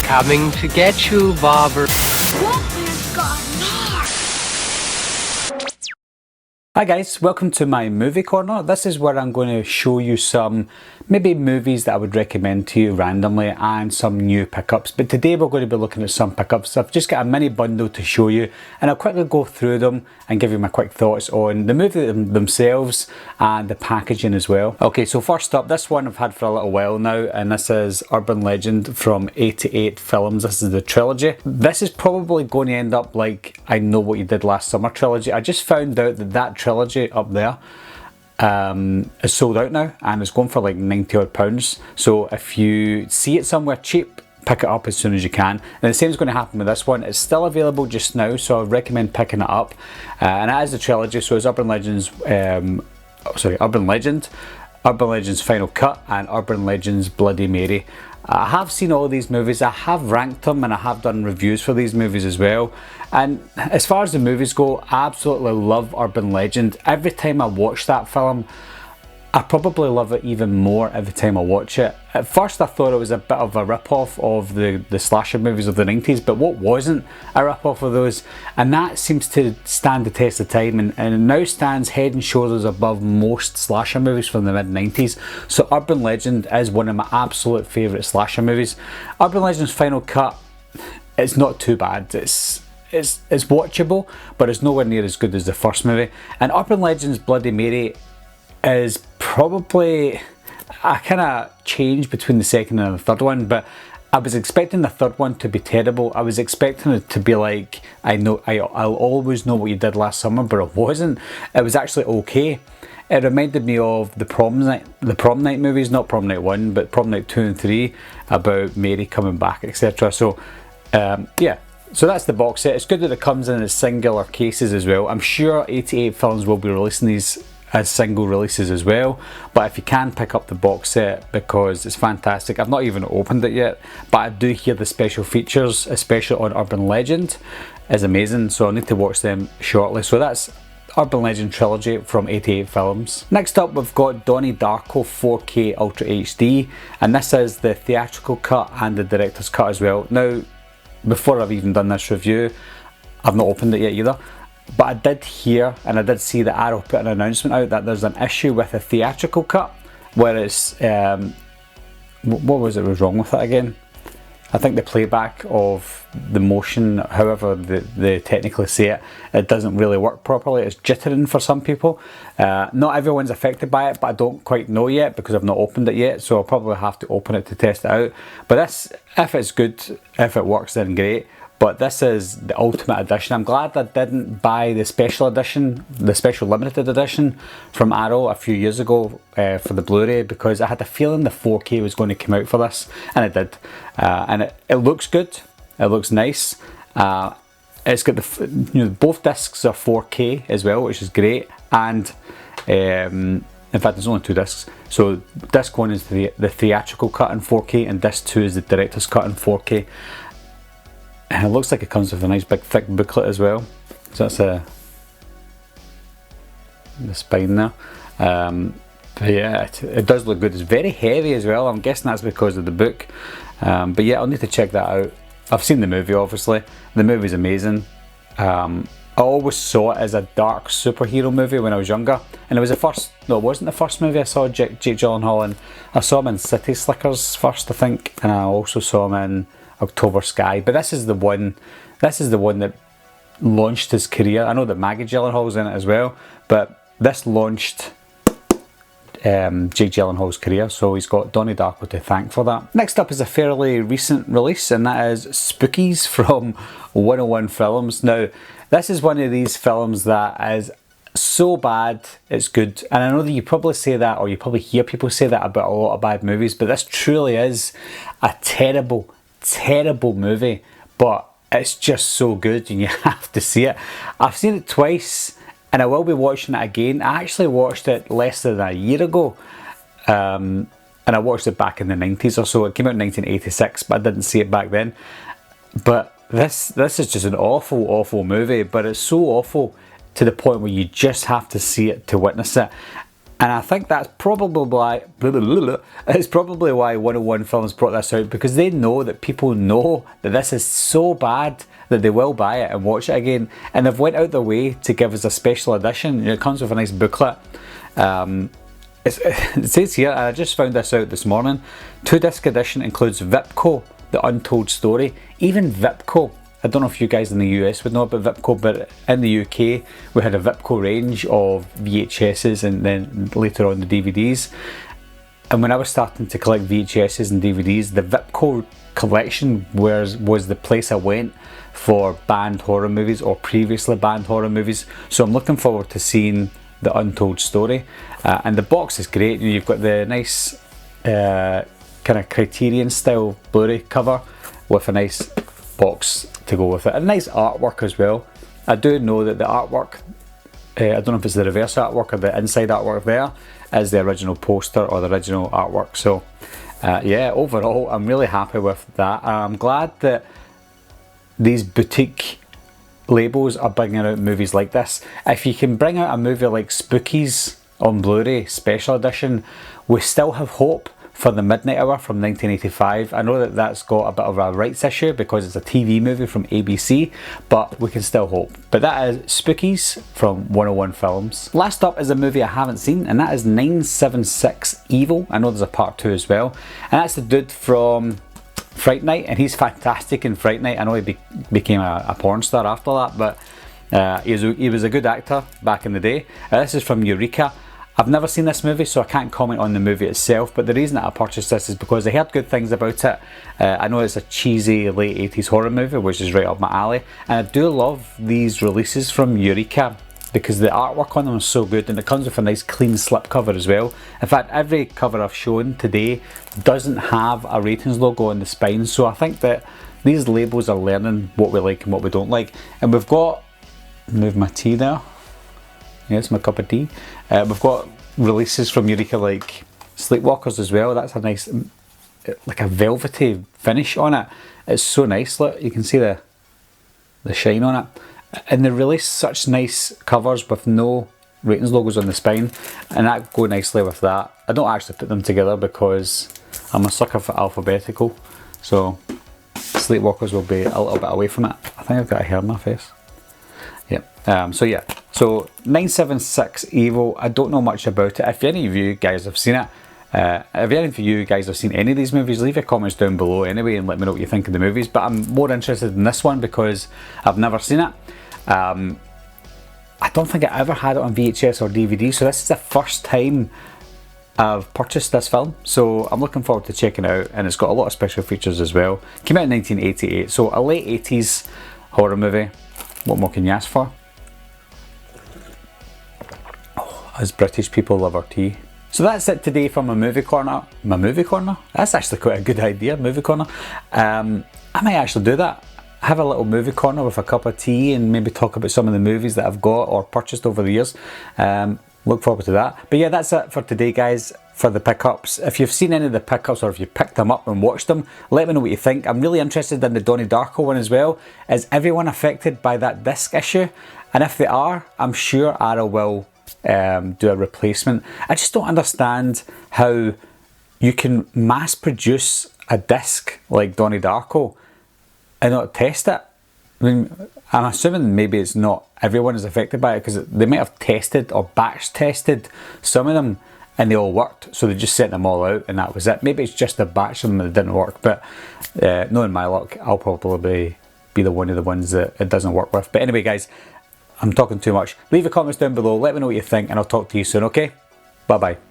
Coming to get you, Bobber. Hi guys, welcome to my movie corner. This is where I'm going to show you some maybe movies that I would recommend to you randomly and some new pickups. But today we're going to be looking at some pickups. I've just got a mini bundle to show you and I'll quickly go through them and give you my quick thoughts on the movie themselves and the packaging as well. Okay, so first up, this one I've had for a little while now, and this is Urban Legend from 88 Films. This is the trilogy. This is probably going to end up like I Know What You Did Last Summer trilogy. I just found out that trilogy up there is sold out now and it's going for like £90 odd. So if you see it somewhere cheap, pick it up as soon as you can. And the same is going to happen with this one. It's still available just now, so I recommend picking it up. And it is the trilogy, so it's Urban Legends, Urban Legend, Urban Legends Final Cut, and Urban Legends Bloody Mary. I have seen all these movies, I have ranked them, and I have done reviews for these movies as well. And as far as the movies go, I absolutely love Urban Legend. Every time I watch that film, I probably love it even more every time I watch it. At first I thought it was a bit of a rip-off of the slasher movies of the 90s, but what wasn't a rip-off of those? And that seems to stand the test of time and it now stands head and shoulders above most slasher movies from the mid-90s. So Urban Legend is one of my absolute favourite slasher movies. Urban Legend's Final Cut, it's not too bad. It's watchable, but it's nowhere near as good as the first movie. And Urban Legends Bloody Mary is probably a kind of change between the second and the third one, but I was expecting the third one to be terrible. I was expecting it to be like I'll always know what you did last summer, but it wasn't. It was actually okay. It reminded me of the prom night movies, not Prom Night 1, but Prom Night 2 and 3, about Mary coming back, etc. So yeah. So that's the box set. It's good that it comes in as singular cases as well. I'm sure 88 Films will be releasing these as single releases as well, but if you can, pick up the box set because it's fantastic. I've not even opened it yet, but I do hear the special features, especially on Urban Legend, is amazing, so I need to watch them shortly. So that's Urban Legend Trilogy from 88 Films. Next up we've got Donnie Darko 4K Ultra HD, and this is the theatrical cut and the director's cut as well. Now, before I've even done this review, I've not opened it yet either, but I did hear and I did see that Arrow put an announcement out that there's an issue with the theatrical cut where it's what was wrong with it again? I think the playback of the motion, however they technically say it, it doesn't really work properly. It's jittering for some people. Not everyone's affected by it, but I don't quite know yet because I've not opened it yet, so I'll probably have to open it to test it out. But this, if it's good, if it works, then great. But this is the ultimate edition. I'm glad I didn't buy the special edition, the special limited edition from Arrow a few years ago for the Blu-ray, because I had a feeling the 4K was going to come out for this, and it did. And it looks good. It looks nice. It's got both discs are 4K as well, which is great. And in fact, there's only two discs. So disc 1 is the theatrical cut in 4K, and disc 2 is the director's cut in 4K. And it looks like it comes with a nice big thick booklet as well. So that's the spine there. But yeah, it does look good. It's very heavy as well. I'm guessing that's because of the book. But yeah, I'll need to check that out. I've seen the movie, obviously. The movie's amazing. I always saw it as a dark superhero movie when I was younger. And it was the first, no, it wasn't the first movie I saw Jake Gyllenhaal in. I saw him in City Slickers first, I think. And I also saw him in October Sky, but this is the one that launched his career. I know that Maggie Gyllenhaal's in it as well, but this launched Jake Gyllenhaal's career, so he's got Donnie Darko to thank for that. Next up is a fairly recent release, and that is Spookies from 101 Films. Now, this is one of these films that is so bad it's good, and I know that you probably say that, or you probably hear people say that about a lot of bad movies, but this truly is a terrible movie, but it's just so good and you have to see it. I've seen it twice and I will be watching it again. I actually watched it less than a year ago, and I watched it back in the 90s or so. It came out in 1986, but I didn't see it back then. But this is just an awful movie, but it's so awful to the point where you just have to see it to witness it. And I think that's probably why it's probably why 101 Films brought this out, because they know that people know that this is so bad that they will buy it and watch it again, and they've went out their way to give us a special edition. It comes with a nice booklet. It says here, and I just found this out this morning, 2-disc edition includes Vipco, The Untold Story. Even Vipco, I don't know if you guys in the US would know about Vipco, but in the UK we had a Vipco range of VHSs and then later on the DVDs. And when I was starting to collect VHSs and DVDs, the Vipco collection was the place I went for banned horror movies or previously banned horror movies. So I'm looking forward to seeing The Untold Story. And the box is great. You've got the nice kind of Criterion style Blu-ray cover with a nice box to go with it, and nice artwork as well. I do know that the artwork, I don't know if it's the reverse artwork or the inside artwork there, is the original poster or the original artwork. So yeah, overall I'm really happy with that. I'm glad that these boutique labels are bringing out movies like this. If you can bring out a movie like Spookies on Blu-ray special edition, we still have hope for The Midnight Hour from 1985. I know that that's got a bit of a rights issue because it's a TV movie from ABC, but we can still hope. But that is Spookies from 101 Films. Last up is a movie I haven't seen, and that is 976 Evil. I know there's a part 2 as well, and that's the dude from Fright Night, and he's fantastic in Fright Night. I know he became a porn star after that, but he was a good actor back in the day. This is from Eureka. I've never seen this movie, so I can't comment on the movie itself, but the reason that I purchased this is because I heard good things about it. I know it's a cheesy late 80s horror movie, which is right up my alley, and I do love these releases from Eureka because the artwork on them is so good, and it comes with a nice clean slipcover as well. In fact, every cover I've shown today doesn't have a ratings logo on the spine, so I think that these labels are learning what we like and what we don't like. And we've got, move my tea there. Yeah, it's my cup of tea. We've got releases from Eureka like Sleepwalkers as well. That's a nice, like a velvety finish on it. It's so nice. Look, you can see the shine on it. And they release such nice covers with no ratings logos on the spine, and that go nicely with that. I don't actually put them together because I'm a sucker for alphabetical. So Sleepwalkers will be a little bit away from it. I think I've got a hair in my face. Yeah. So yeah. So 976 Evil, I don't know much about it. If any of you guys have seen it, if any of you guys have seen any of these movies, leave your comments down below anyway and let me know what you think of the movies. But I'm more interested in this one because I've never seen it. I don't think I ever had it on VHS or DVD, so this is the first time I've purchased this film. So I'm looking forward to checking it out, and it's got a lot of special features as well. Came out in 1988, so a late 80s horror movie. What more can you ask for? As British people love our tea. So that's it today for my movie corner. My movie corner? That's actually quite a good idea, movie corner. I might actually do that. Have a little movie corner with a cup of tea and maybe talk about some of the movies that I've got or purchased over the years. Look forward to that. But yeah, that's it for today, guys, for the pickups. If you've seen any of the pickups or if you picked them up and watched them, let me know what you think. I'm really interested in the Donnie Darko one as well. Is everyone affected by that disc issue? And if they are, I'm sure Arrow will do a replacement. I just don't understand how you can mass produce a disc like Donnie Darko and not test it. I mean, I'm assuming maybe it's not everyone is affected by it because they might have tested or batch tested some of them and they all worked, so they just sent them all out and that was it. Maybe it's just a batch of them that didn't work, but knowing my luck, I'll probably be the one of the ones that it doesn't work with. But anyway, guys, I'm talking too much. Leave your comments down below, let me know what you think, and I'll talk to you soon, okay? Bye bye.